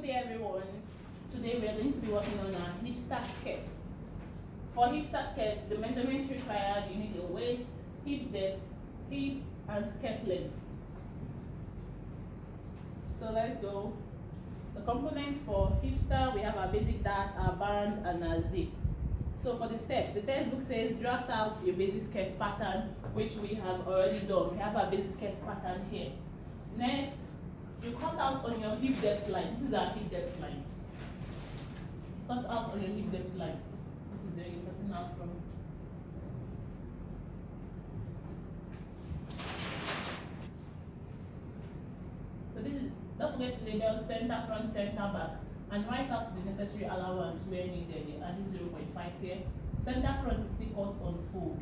Good day everyone. Today we are going to be working on a hipster skirt. For hipster skirts, the measurements required, you need a waist, hip depth, hip and skirt length. So let's go. The components for hipster, we have our basic dart, our band and our zip. So for the steps, the textbook says draft out your basic skirt pattern, which we have already done. We have our basic skirt pattern here. Next, you cut out on your hip depth line. This is our hip depth line. Cut out on your hip depth line. This is where you're cutting out from. So this is, don't forget to label center, front, center, back, and write out the necessary allowance where needed. You add 0.5 here. Center front is still cut on fold.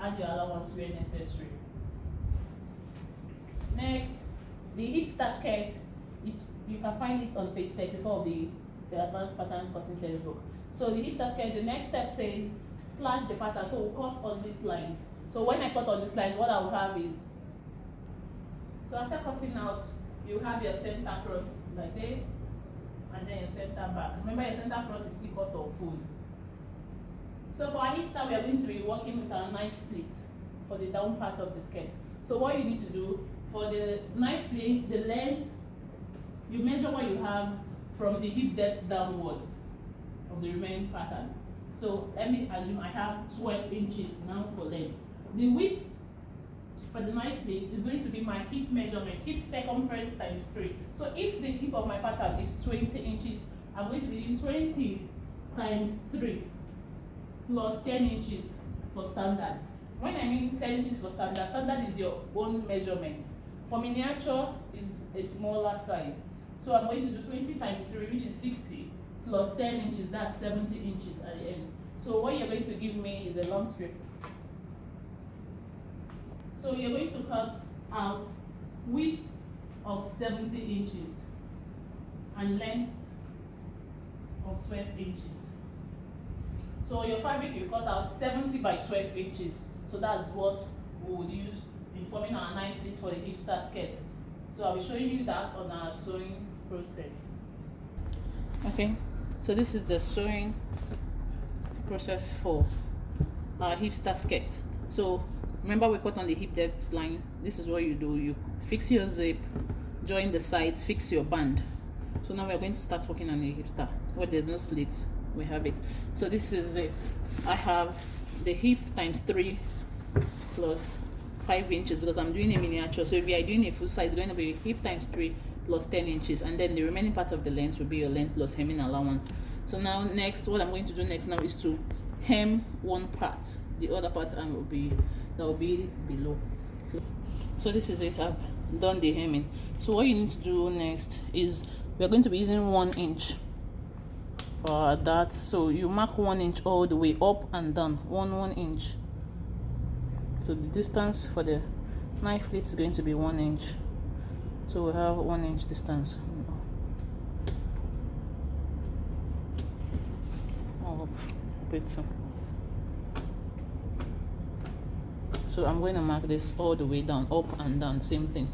Add your allowance where necessary. Next, the hipster skirt, you can find it on page 34 of the advanced pattern cutting textbook. So the hipster skirt, the next step says slash the pattern. So we'll cut on these lines. So when I cut on this line, what I will have is, so after cutting out, you have your center front like this, and then your center back. Remember, your center front is still cut on fold. So for our hipster, we are going to be working with our knife pleat for the down part of the skirt. So what you need to do, for the knife pleat, the length, you measure what you have from the hip depth downwards of the remaining pattern. So let me assume I have 12 inches now for length. The width for the knife pleat is going to be my hip measurement, hip circumference times 3. So if the hip of my pattern is 20 inches, I'm going to be doing 20 times 3 plus 10 inches for standard. When I mean 10 inches for standard, standard is your own measurement. For miniature is a smaller size. So I'm going to do 20 times 3, which is 60, plus 10 inches, that's 70 inches at the end. So what you're going to give me is a long strip. So you're going to cut out width of 70 inches and length of 12 inches. So your fabric, you cut out 70 by 12 inches. So that's what we would use in forming our knife pleat for the hipster skirt. So I'll be showing you that on our sewing process. Okay, so this is the sewing process for our hipster skirt. So remember, we cut on the hip depth line. This is what you do. You fix your zip, join the sides, fix your band. So now we're going to start working on the hipster. Where there's no slits, we have it. So this is it. I have the hip times 3 plus 5 inches because I'm doing a miniature. So if you are doing a full size, it's going to be hip times 3 plus 10 inches, and then the remaining part of the length will be your length plus hemming allowance. So now next, what I'm going to do next now is to hem one part. The other part will be below. So this is it. I've done the hemming. So what you need to do next is we're going to be using 1 inch for that. So you mark 1 inch all the way up and down. 1 inch. So the distance for the knife pleat is going to be 1 inch. So we have 1 inch distance. So I'm going to mark this all the way down, up and down, same thing.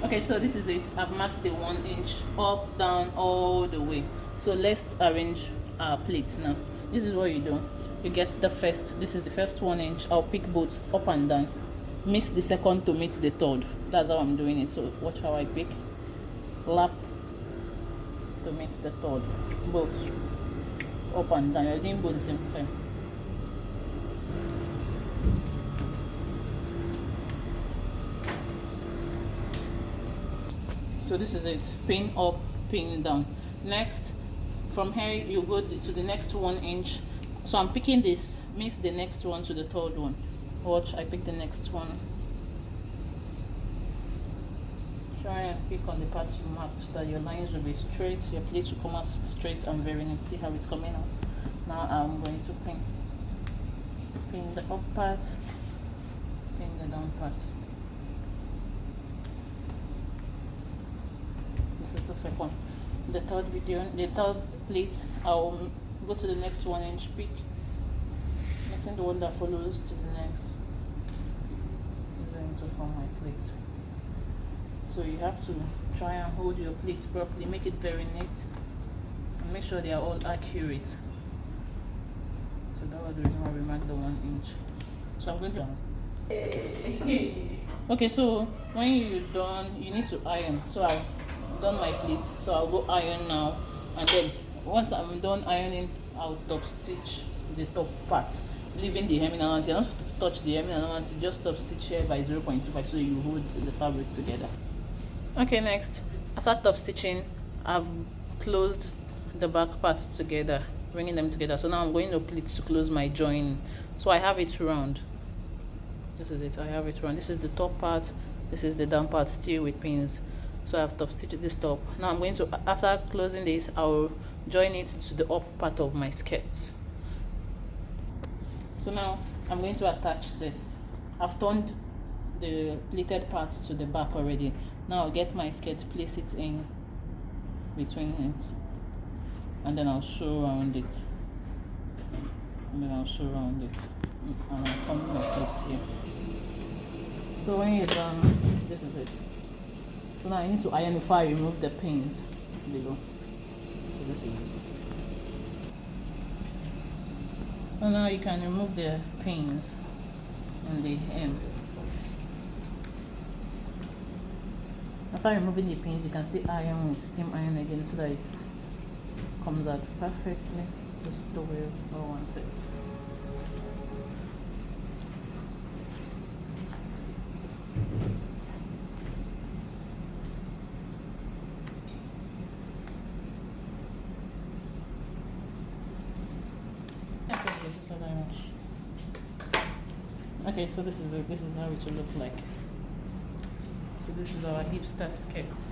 Okay, so this is it. I've marked the 1 inch up, down, all the way. So let's arrange our plates now. This is what you do. You get the first, this is the first 1 inch. I'll pick both up and down. Miss the second to meet the third. That's how I'm doing it. So watch how I pick. Lap to meet the third. Both up and down. You're doing both at the same time. So this is it. Pin up, pin down. Next, from here you go to the next 1 inch. So I'm picking this, mix the next one to the third one. Watch, I pick the next one. Try and pick on the part you marked so that your lines will be straight, your plate will come out straight and very neat. See how it's coming out. Now I'm going to pin the up part, pin the down part. This is the second. The third video, the third plate, I'll go to the next 1 inch pick, missing the one that follows to the next, using to form my plate. So you have to try and hold your pleats properly, make it very neat, and make sure they are all accurate. So that was the reason why we marked the 1 inch. So I'm going to okay, so when you're done, you need to iron. So I've done my pleats, so I'll go iron now, and then once I'm done ironing, I'll top stitch the top part, leaving the hemming allowance. You don't have to touch the hemming allowance, you just top stitch here by 0.25 so you hold the fabric together. Okay, next, after top stitching, I've closed the back parts together, bringing them together. So now I'm going to pleat to close my join. So I have it round. This is it. I have it round. This is the top part. This is the down part, still with pins. So I've top stitched this top. Now I'm going to, after closing this, I'll join it to the up part of my skirt. So now I'm going to attach this. I've turned the pleated parts to the back already. Now I'll get my skirt, place it in between it, and then I'll sew around it. And I'll form my pleats here. So when you're done, this is it. So now I need to iron before I remove the pins below. So this is it. So now you can remove the pins and the hem. After removing the pins, you can still iron with steam iron again so that it comes out perfectly just the way I want it. Okay, so this is it. This is how it will look like. So this is our hipster skirts.